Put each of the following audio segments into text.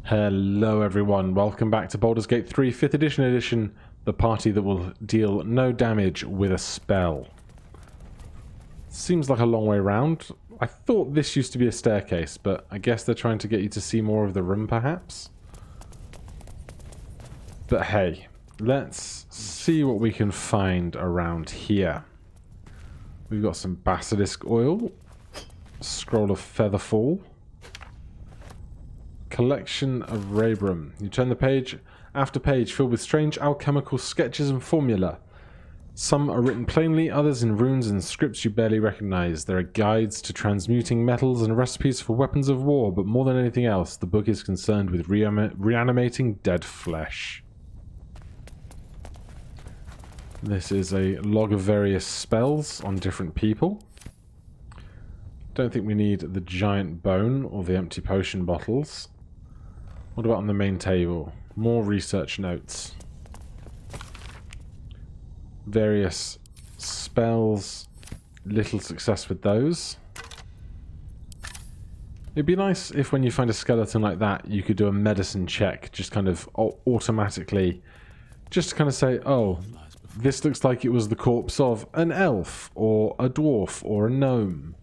Hello everyone, welcome back to Baldur's Gate 3 5th edition, the party that will deal no damage with a spell. Seems like a long way round. I thought this used to be a staircase, but I guess they're trying to get you to see more of the room perhaps? But hey, let's see what we can find around here. We've got some basilisk oil, scroll of featherfall, collection of Rabrum. You turn the page after page filled with strange alchemical sketches and formula. Some are written plainly, others in runes and scripts you barely recognize. There are guides to transmuting metals and recipes for weapons of war, but more than anything else, the book is concerned with reanimating dead flesh. This is a log of various spells on different people. Don't think we need the giant bone or the empty potion bottles. What about on the main table? More research notes. Various spells. Little success with those. It'd be nice if when you find a skeleton like that, you could do a medicine check. Just kind of automatically. Just to kind of say, oh, this looks like it was the corpse of an elf or a dwarf or a gnome.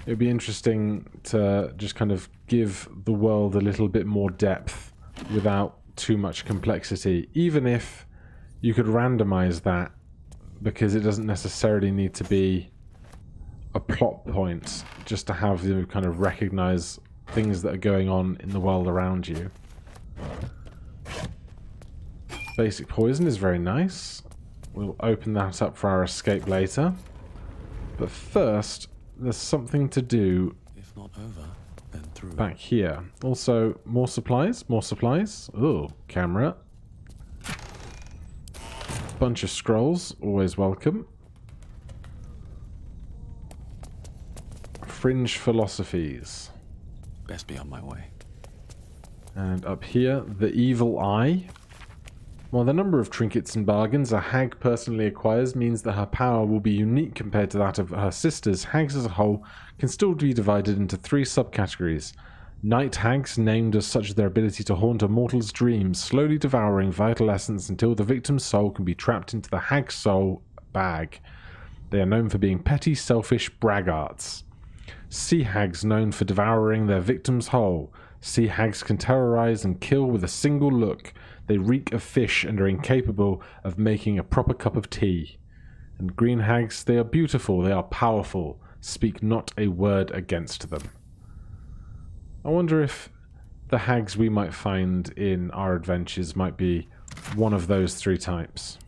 It would be interesting to just kind of give the world a little bit more depth without too much complexity, even if you could randomize that, because it doesn't necessarily need to be a plot point, just to have you kind of recognize things that are going on in the world around you. Basic poison is very nice. We'll open that up for our escape later. But first, there's something to do if not over, then through. Back here. Also, more supplies, more supplies. Oh, camera. Bunch of scrolls, always welcome. Fringe philosophies. Best be on my way. And up here, the evil eye. While the number of trinkets and bargains a hag personally acquires means that her power will be unique compared to that of her sisters, hags as a whole can still be divided into three subcategories. Night hags, named as such their ability to haunt a mortal's dreams, slowly devouring vital essence until the victim's soul can be trapped into the hag soul bag. They are known for being petty, selfish braggarts. Sea hags, known for devouring their victim's whole. Sea hags can terrorize and kill with a single look. They reek of fish and are incapable of making a proper cup of tea. And green hags, they are beautiful, they are powerful. Speak not a word against them. I wonder if the hags we might find in our adventures might be one of those three types.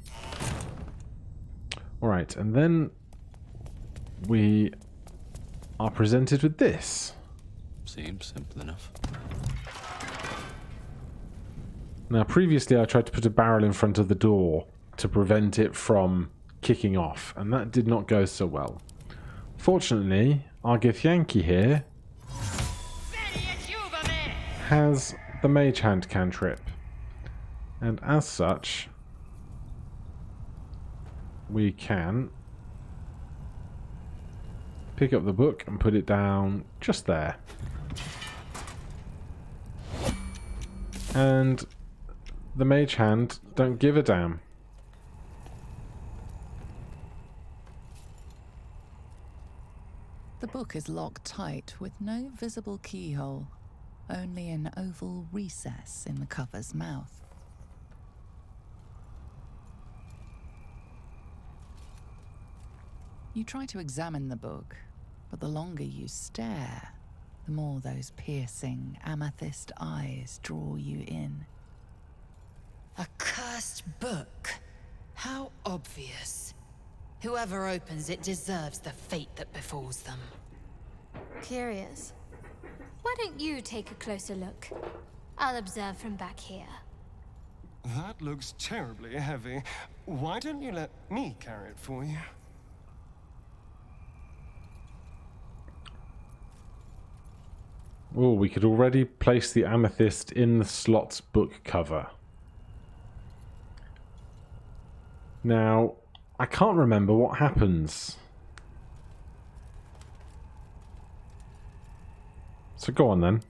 Alright, and then we are presented with this. Seems simple enough. Now, previously I tried to put a barrel in front of the door to prevent it from kicking off, and that did not go so well. Fortunately, Argith Yankee here has the Mage Hand cantrip, and as such, we can pick up the book and put it down just there. And the Mage Hand don't give a damn. The book is locked tight with no visible keyhole, only an oval recess in the cover's mouth. You try to examine the book, but the longer you stare, the more those piercing amethyst eyes draw you in. A cursed book. How obvious. Whoever opens it deserves the fate that befalls them. Curious. Why don't you take a closer look? I'll observe from back here. That looks terribly heavy. Why don't you let me carry it for you? Oh, we could already place the amethyst in the slot's book cover. Now, I can't remember what happens. So go on then.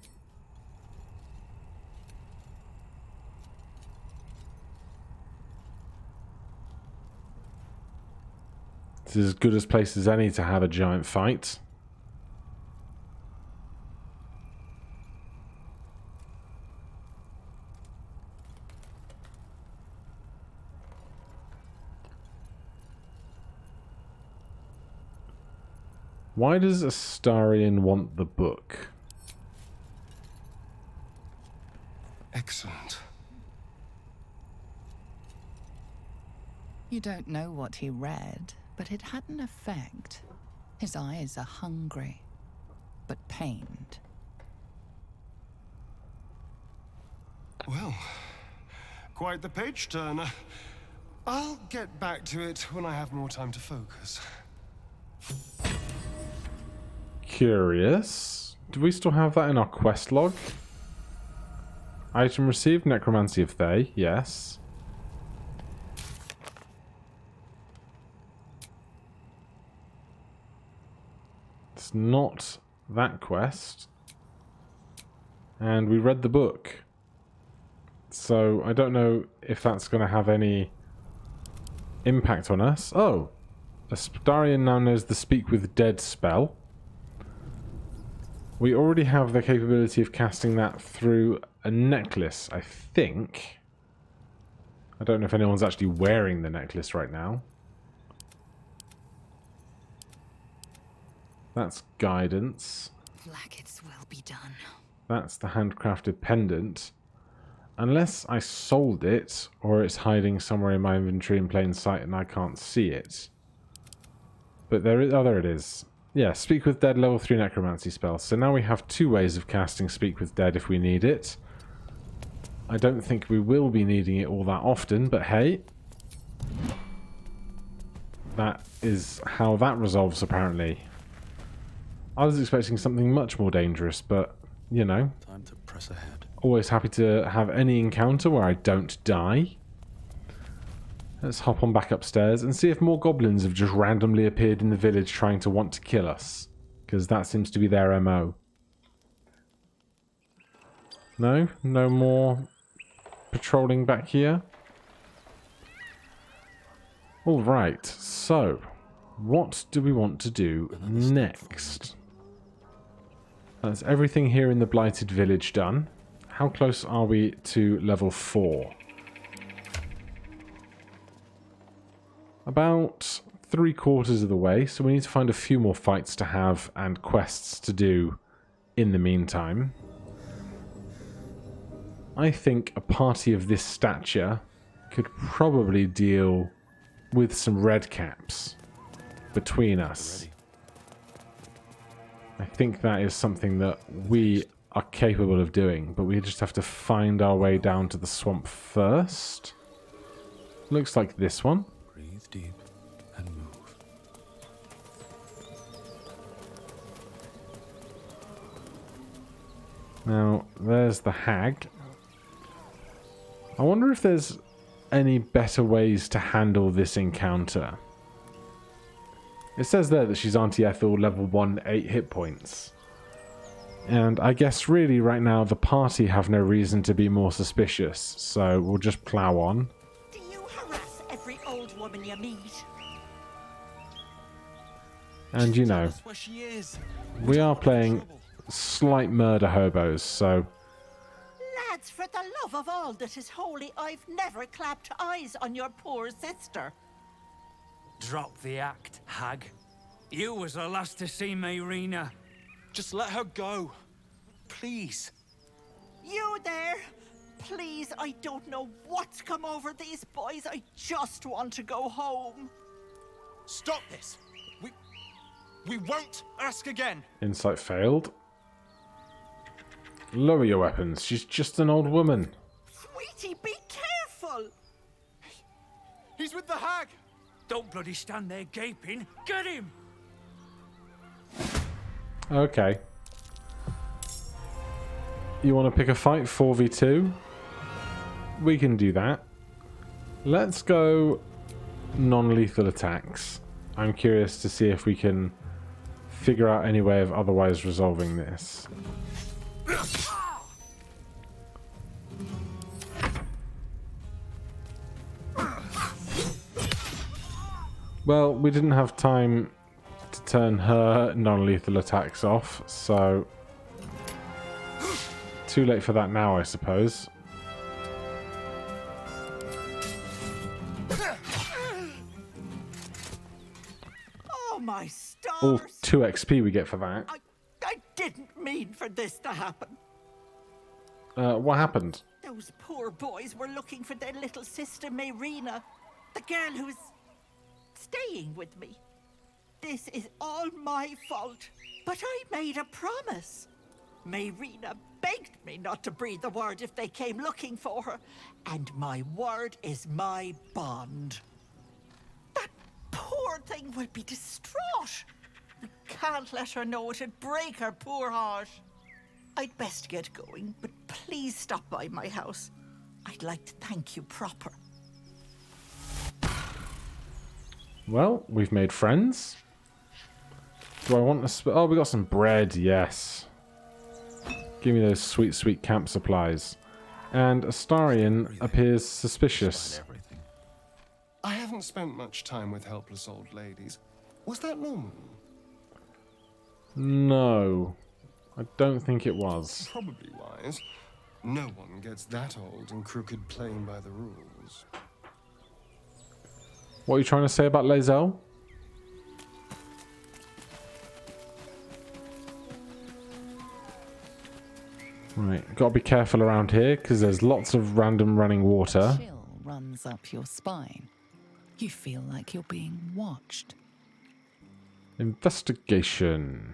It's as good a place as any to have a giant fight. Why does Astarion want the book? Excellent. You don't know what he read, but it had an effect. His eyes are hungry, but pained. Well, quite the page turner. I'll get back to it when I have more time to focus. Curious. Do we still have that in our quest log? Item received, Necromancy of They, yes. It's not that quest. And we read the book. So I don't know if that's going to have any impact on us. Oh! Astarion now knows the Speak with Dead spell. We already have the capability of casting that through a necklace, I think. I don't know if anyone's actually wearing the necklace right now. That's guidance. Blackets will be done. That's the handcrafted pendant. Unless I sold it, or it's hiding somewhere in my inventory in plain sight and I can't see it. But there is... oh, there it is. Yeah, Speak with Dead level 3 necromancy spell. So now we have two ways of casting Speak with Dead if we need it. I don't think we will be needing it all that often, but hey. That is how that resolves, apparently. I was expecting something much more dangerous, but, you know. Time to press ahead. Always happy to have any encounter where I don't die. Let's hop on back upstairs and see if more goblins have just randomly appeared in the village trying to want to kill us. Because that seems to be their MO. No? No more patrolling back here? Alright, so what do we want to do next? That's everything here in the Blighted Village done. How close are we to level 4? About 3/4 of the way, so we need to find a few more fights to have and quests to do in the meantime. I think a party of this stature could probably deal with some red caps between us. I think that is something that we are capable of doing, but we just have to find our way down to the swamp first. Looks like this one. Breathe deep and move. Now, there's the hag. I wonder if there's any better ways to handle this encounter. It says there that she's Auntie Ethel, level 1, 8 hit points. And I guess really right now the party have no reason to be more suspicious, so we'll just plow on. Do you harass every old woman you meet? And you know, Where she is. we are playing slight murder hobos, so Lads, for the love of all that is holy, I've never clapped eyes on your poor sister. Drop the act, hag. You was the last to see me, Rena. Just let her go. Please. You there? Please, I don't know what's come over these boys. I just want to go home. Stop this. We won't ask again. insight failed. Lower your weapons, she's just an old woman. Sweetie, be careful. He's with the hag. Don't bloody stand there gaping. Get him! Okay. You want to pick a fight 4v2? We can do that. Let's go non-lethal attacks. I'm curious to see if we can figure out any way of otherwise resolving this. Well, we didn't have time to turn her non-lethal attacks off, so too late for that now, I suppose. Oh, my stars! All 2 XP we get for that. I didn't mean for this to happen. What happened? Those poor boys were looking for their little sister, Mayrina, the girl who was staying with me. This is all my fault, but I made a promise. Mayrina begged me not to breathe a word if they came looking for her, and my word is my bond. That poor thing will be distraught. I can't let her know, it'd break her poor heart. I'd best get going, but please stop by my house. I'd like to thank you proper. Well, we've made friends. Do I want to... Oh, we got some bread, yes. Give me those sweet, sweet camp supplies. And Astarion appears suspicious. I haven't spent much time with helpless old ladies. Was that normal? No. I don't think it was. Probably wise. No one gets that old and crooked playing by the rules. What are you trying to say about Lae'zel? Right, gotta be careful around here because there's lots of random running water. Chill runs up your spine. You feel like you're being watched. Investigation.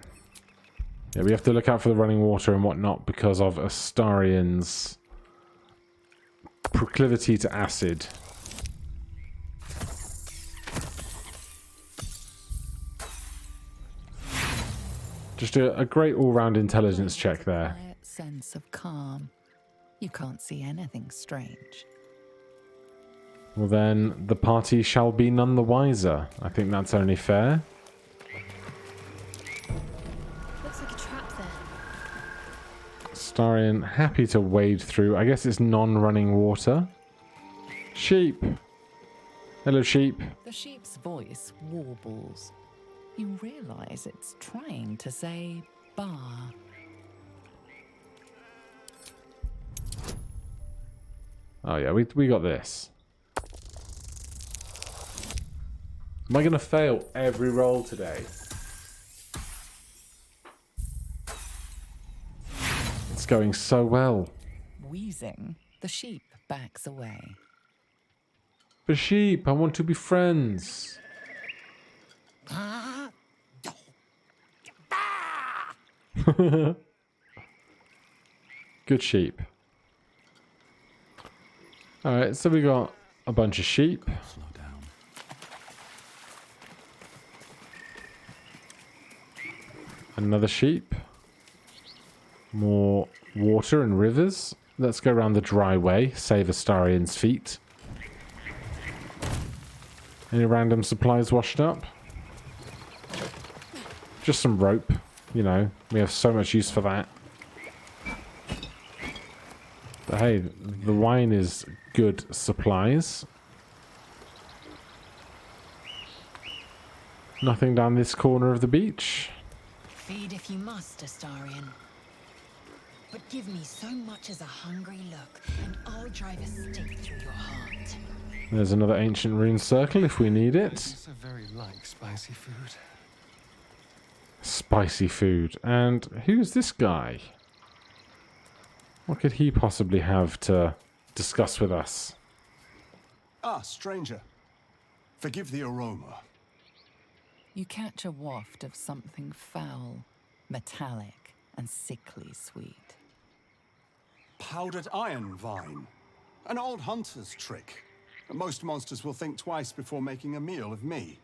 Yeah, we have to look out for the running water and whatnot because of Astarion's proclivity to acid. Just a great all-round intelligence check there. Quiet sense of calm. You can't see anything strange. Well then, the party shall be none the wiser. I think that's only fair. Looks like a trap there. Astarion happy to wade through. I guess it's non-running water. Sheep. Hello, sheep. The sheep's voice warbles. You realize it's trying to say Baaaa. Oh yeah, we got this. Am I going to fail every roll today? It's going so well. Wheezing, the sheep backs away. But sheep, I want to be friends. Good sheep. Alright, so we got a bunch of sheep. Slow down. Another sheep. More water and rivers. Let's go around the dry way, save Astarion's feet. Any random supplies washed up? Just some rope. You know, we have so much use for that. But hey, the wine is good supplies. Nothing down this corner of the beach. Feed if you must, Astarion. But give me so much as a hungry look, and I'll drive a stake through your heart. There's another ancient rune circle if we need I it. also very like spicy food. Spicy food. And who's this guy? What could he possibly have to discuss with us? Ah, stranger. Forgive the aroma. You catch a waft of something foul, metallic, and sickly sweet. Powdered iron vine. An old hunter's trick. Most monsters will think twice before making a meal of me.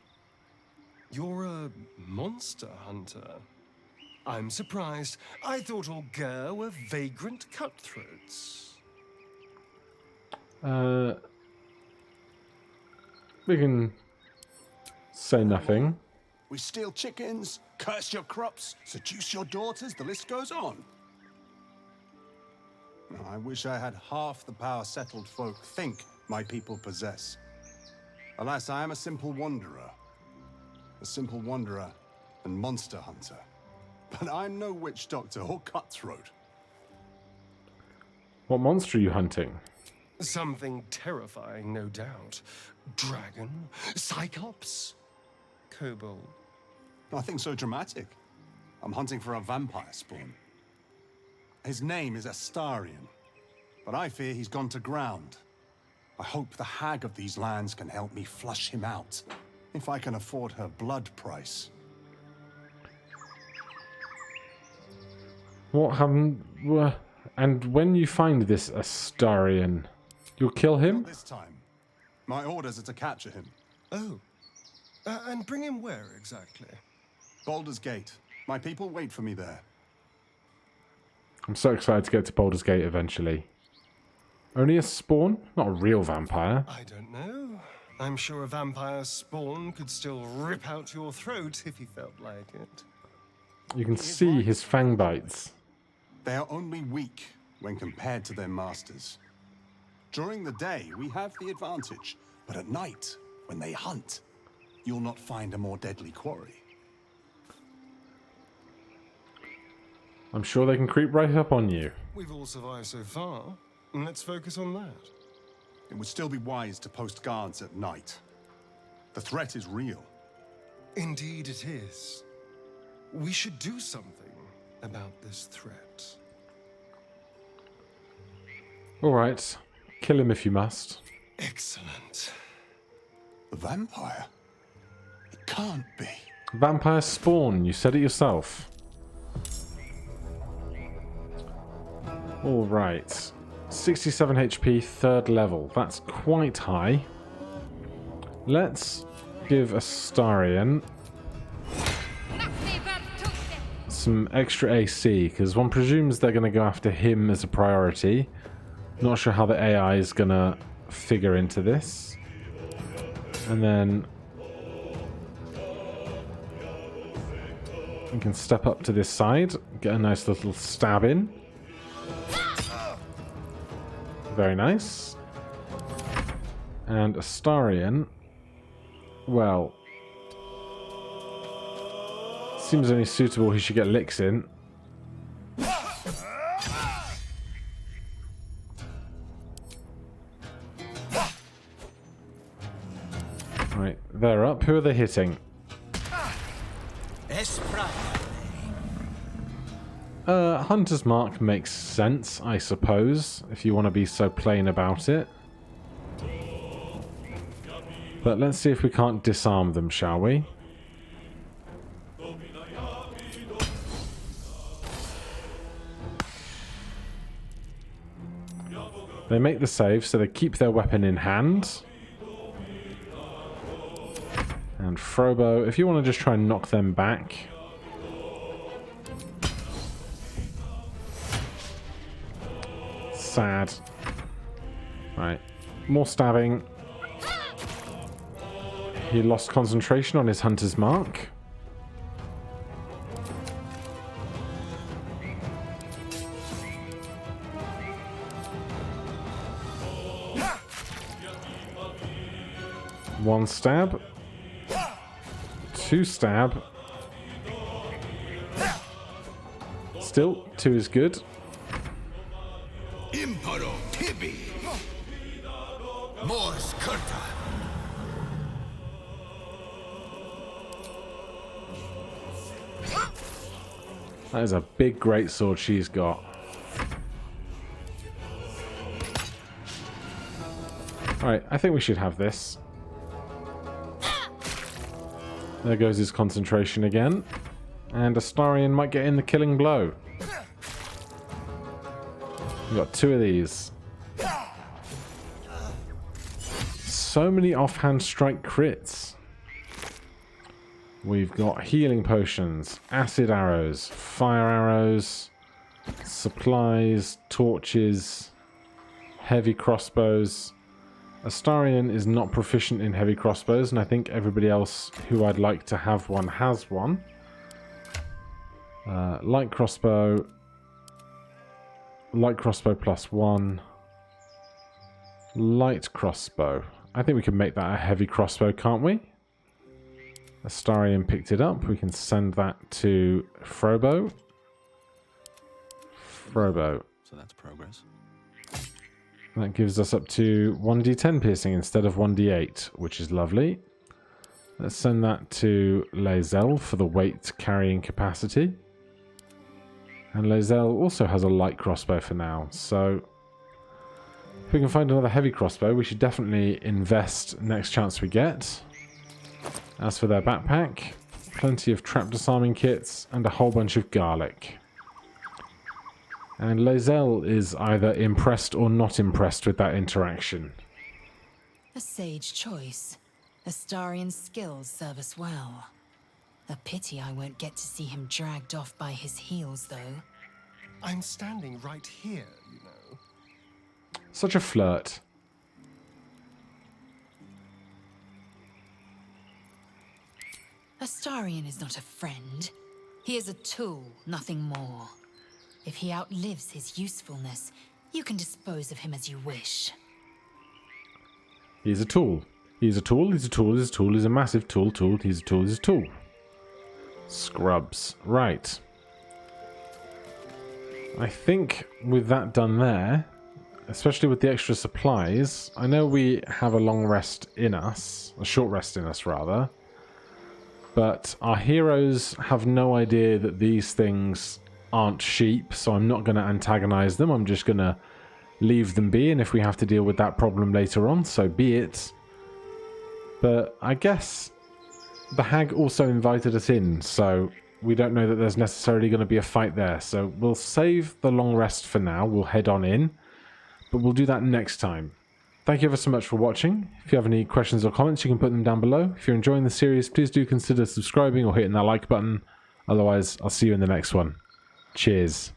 You're a monster hunter. I'm surprised. I thought all Ger were vagrant cutthroats. We can say nothing. We steal chickens, curse your crops, seduce your daughters, the list goes on. I wish I had half the power settled folk think my people possess. Alas, I am a simple wanderer, a simple wanderer and monster hunter. But I'm no witch doctor or cutthroat. What monster are you hunting? Something terrifying, no doubt. Dragon? Cyclops? Kobold? Nothing so dramatic. I'm hunting for a vampire spawn. His name is Astarion, but I fear he's gone to ground. I hope the hag of these lands can help me flush him out, if I can afford her blood price. What happened? And when you find this Astarion, you'll kill him? Not this time. My orders are to capture him. Oh. And bring him where exactly? Baldur's Gate. My people wait for me there. I'm so excited to get to Baldur's Gate eventually. Only a spawn? Not a real vampire. I don't know. I'm sure a vampire spawn could still rip out your throat if he felt like it. You can see his fang bites. They are only weak when compared to their masters. During the day, we have the advantage, but at night, when they hunt, you'll not find a more deadly quarry. I'm sure they can creep right up on you. We've all survived so far. Let's focus on that. It would still be wise to post guards at night. The threat is real. Indeed it is. We should do something about this threat. Alright. Kill him if you must. Excellent. The vampire? It can't be. Vampire spawn, you said it yourself. Alright. 67 HP, 3rd level. That's quite high. Let's give Astarion some extra AC, because one presumes they're going to go after him as a priority. Not sure how the AI is going to figure into this. And then we can step up to this side, get a nice little stab in. Very nice. And Astarion, well, seems only suitable he should get licks in. Right, they're up. Who are they hitting? Hunter's Mark makes sense, I suppose, if you want to be so plain about it. But let's see if we can't disarm them, shall we? They make the save, so they keep their weapon in hand. And Frobo, if you want to just try and knock them back. Sad. Right. More stabbing. He lost concentration on his Hunter's Mark. One stab. Two stab. Still, two is good. Imparo Tibi. Mors Kurta. That is a big greatsword she's got. Alright, I think we should have this. There goes his concentration again. And Astarion might get in the killing blow. We've got two of these. So many offhand strike crits. We've got healing potions, acid arrows, fire arrows, supplies, torches, heavy crossbows. Astarion is not proficient in heavy crossbows, and I think everybody else who I'd like to have one has one. Light crossbow +1. Light crossbow. I think we can make that a heavy crossbow, can't we? Astarion picked it up. We can send that to Frobo. Frobo. So that's progress. That gives us up to 1d10 piercing instead of 1d8, which is lovely. Let's send that to Lae'zel for the weight carrying capacity. And Lae'zel also has a light crossbow for now, so if we can find another heavy crossbow, we should definitely invest next chance we get. As for their backpack, plenty of trap disarming kits and a whole bunch of garlic. And Lae'zel is either impressed or not impressed with that interaction. A sage choice. Astarion's skills serve us well. A pity I won't get to see him dragged off by his heels, though. I'm standing right here, you know. Such a flirt. Astarion is not a friend. He is a tool, nothing more. If he outlives his usefulness, you can dispose of him as you wish. He's a tool. He's a tool, he's a tool, he's a tool, he's a massive tool, he's a tool, he's a tool. Scrubs. Right. I think with that done there, especially with the extra supplies, I know we have a long rest in us, a short rest in us rather, but our heroes have no idea that these things aren't sheep, so I'm not going to antagonize them, I'm just going to leave them be, and if we have to deal with that problem later on, so be it. But I guess the hag also invited us in, so we don't know that there's necessarily going to be a fight there. So we'll save the long rest for now. We'll head on in, but we'll do that next time. Thank you ever so much for watching. If you have any questions or comments, you can put them down below. If you're enjoying the series, please do consider subscribing or hitting that like button. Otherwise, I'll see you in the next one. Cheers.